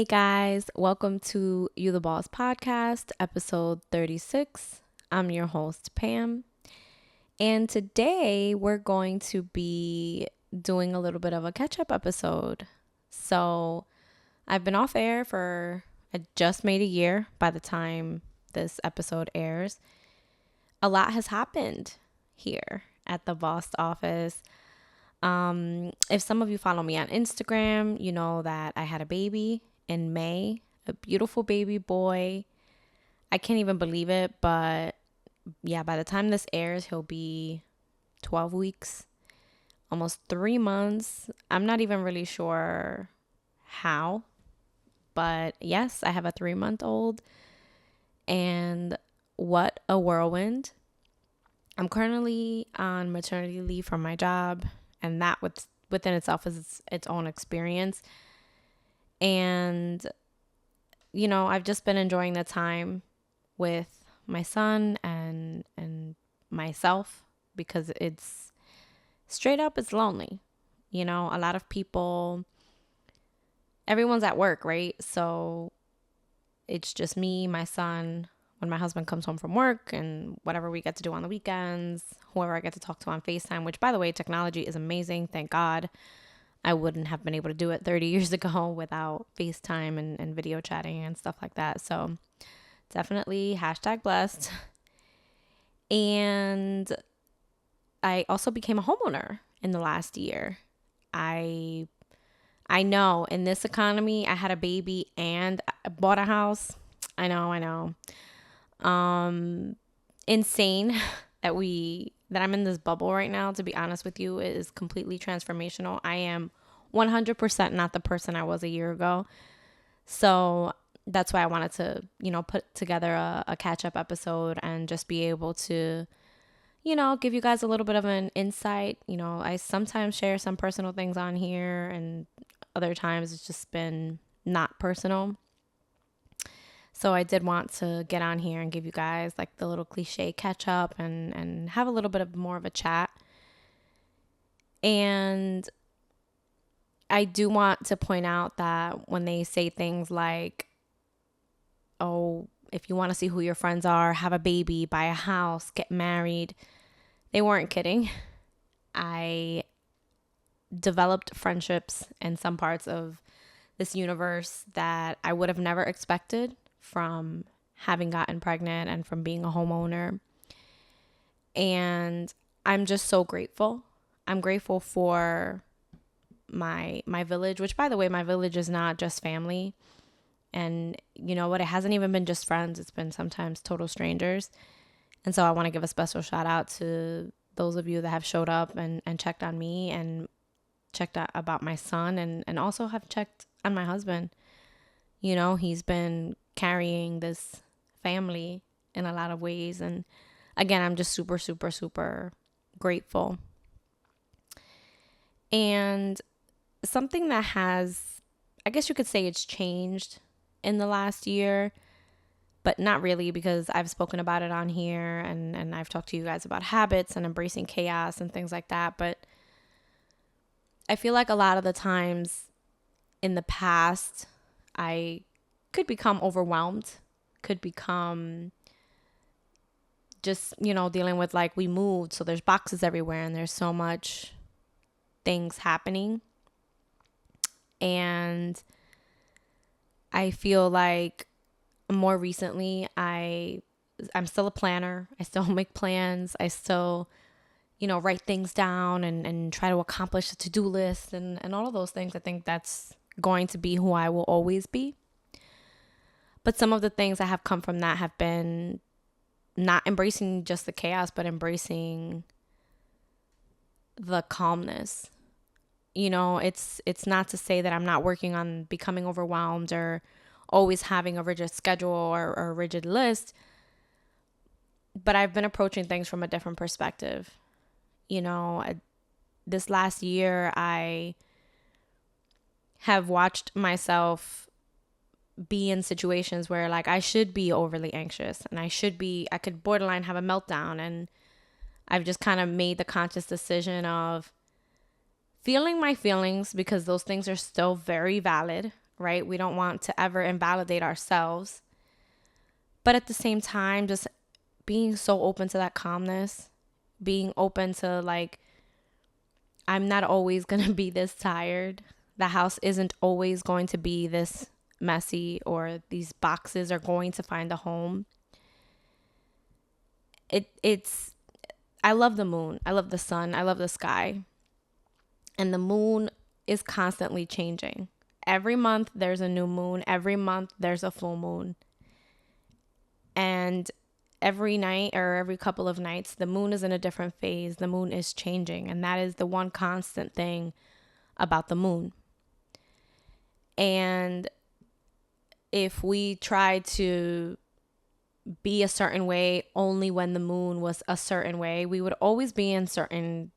Hey guys, welcome to You the Boss podcast, episode 36. I'm your host, Pam. And today we're going to be doing a little bit of a catch up episode. So I've been off air I just made a year by the time this episode airs. A lot has happened here at the Boss office. If some of you follow me on Instagram, you know that I had a baby in May, a beautiful baby boy. I can't even believe it, but yeah, by the time this airs, he'll be 12 weeks, almost 3 months. I'm not even really sure how, but yes, I have a 3-month-old, and what a whirlwind. I'm currently on maternity leave from my job, and that within itself is its own experience. And, I've just been enjoying the time with my son and myself because it's straight up, it's lonely. A lot of people, everyone's at work, right? So it's just me, my son, when my husband comes home from work, and whatever we get to do on the weekends, whoever I get to talk to on FaceTime, which, by the way, technology is amazing. Thank God. I wouldn't have been able to do it 30 years ago without FaceTime and video chatting and stuff like that. So definitely #blessed. And I also became a homeowner in the last year. I know in this economy, I had a baby and I bought a house. I know. Insane that I'm in this bubble right now, to be honest with you. It is completely transformational. I am 100% not the person I was a year ago. So that's why I wanted to, put together a catch-up episode and just be able to, give you guys a little bit of an insight. I sometimes share some personal things on here, and other times it's just been not personal. So I did want to get on here and give you guys like the little cliche catch up and have a little bit of more of a chat. And I do want to point out that when they say things like, oh, if you want to see who your friends are, have a baby, buy a house, get married, they weren't kidding. I developed friendships in some parts of this universe that I would have never expected from having gotten pregnant and from being a homeowner. And I'm just so grateful. I'm grateful for my village, which, by the way, my village is not just family. And you know what? It hasn't even been just friends. It's been sometimes total strangers. And so I want to give a special shout out to those of you that have showed up and checked on me and checked out about my son and also have checked on my husband. He's been carrying this family in a lot of ways. And again, I'm just super, super, super grateful. And something that has, I guess you could say it's changed in the last year, but not really, because I've spoken about it on here and I've talked to you guys about habits and embracing chaos and things like that. But I feel like a lot of the times in the past, I could become overwhelmed, could become just, dealing with like we moved. So there's boxes everywhere and there's so much things happening. And I feel like more recently, I'm still a planner. I still make plans. I still, write things down and try to accomplish a to-do list and all of those things. I think that's going to be who I will always be. But some of the things that have come from that have been not embracing just the chaos, but embracing the calmness. It's not to say that I'm not working on becoming overwhelmed or always having a rigid schedule or a rigid list, but I've been approaching things from a different perspective. This last year, I have watched myself be in situations where like I should be overly anxious and I could borderline have a meltdown. And I've just kind of made the conscious decision of feeling my feelings, because those things are still very valid, right? We don't want to ever invalidate ourselves. But at the same time, just being so open to that calmness, being open to like, I'm not always going to be this tired. The house isn't always going to be this messy, or these boxes are going to find a home. It's I love the moon. I love the sun. I love the sky. And the moon is constantly changing. Every month there's a new moon. Every month there's a full moon. And every night or every couple of nights, the moon is in a different phase. The moon is changing. And that is the one constant thing about the moon. And if we try to be a certain way only when the moon was a certain way, we would always be in certain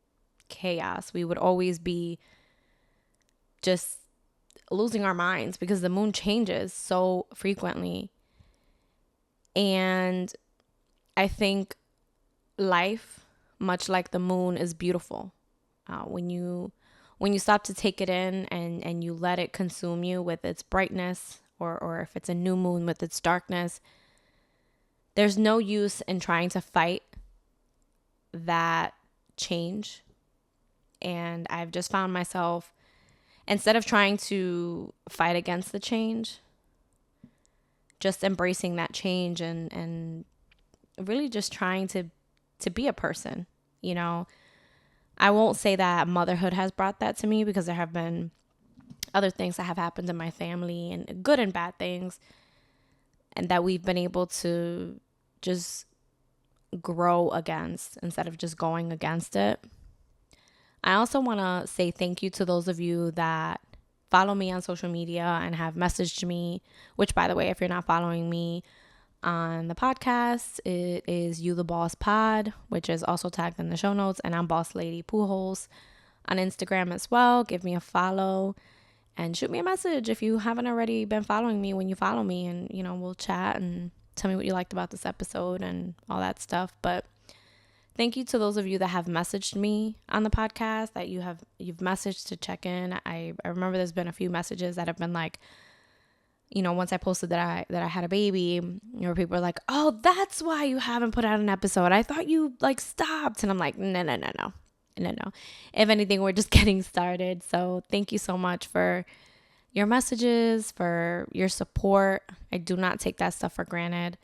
chaos. We would always be just losing our minds because the moon changes so frequently. And I think life, much like the moon, is beautiful. When you stop to take it in and you let it consume you with its brightness, or if it's a new moon with its darkness, there's no use in trying to fight that change. And I've just found myself, instead of trying to fight against the change, just embracing that change and really just trying to be a person. You know, I won't say that motherhood has brought that to me, because there have been other things that have happened in my family, and good and bad things, and that we've been able to just grow against instead of just going against it. I also want to say thank you to those of you that follow me on social media and have messaged me, which, by the way, if you're not following me on the podcast, it is You the Boss Pod, which is also tagged in the show notes, and I'm Boss Lady Pujols on Instagram as well. Give me a follow and shoot me a message if you haven't already been following me. When you follow me, and we'll chat and tell me what you liked about this episode and all that stuff. But thank you to those of you that have messaged me on the podcast, that you've messaged to check in. I remember there's been a few messages that have been like, once I posted that I had a baby, people are like, "Oh, that's why you haven't put out an episode. I thought you like stopped." And I'm like, no. If anything, we're just getting started. So thank you so much for your messages, for your support. I do not take that stuff for granted.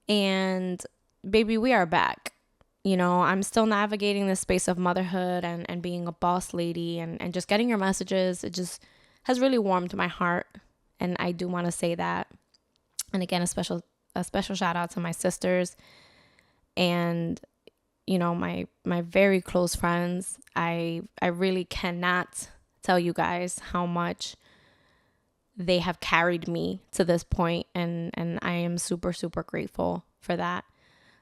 And baby, we are back. I'm still navigating the space of motherhood and being a boss lady, and just getting your messages. It just has really warmed my heart. And I do want to say that. And again, a special shout out to my sisters and, my very close friends. I really cannot tell you guys how much they have carried me to this point. And I am super, super grateful for that.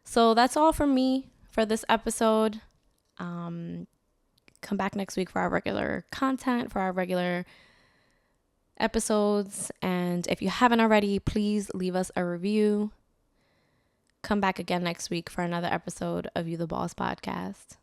So that's all from me for this episode. Come back next week for our regular content, for our regular episodes. And if you haven't already, please leave us a review. Come back again next week for another episode of You the Boss Podcast.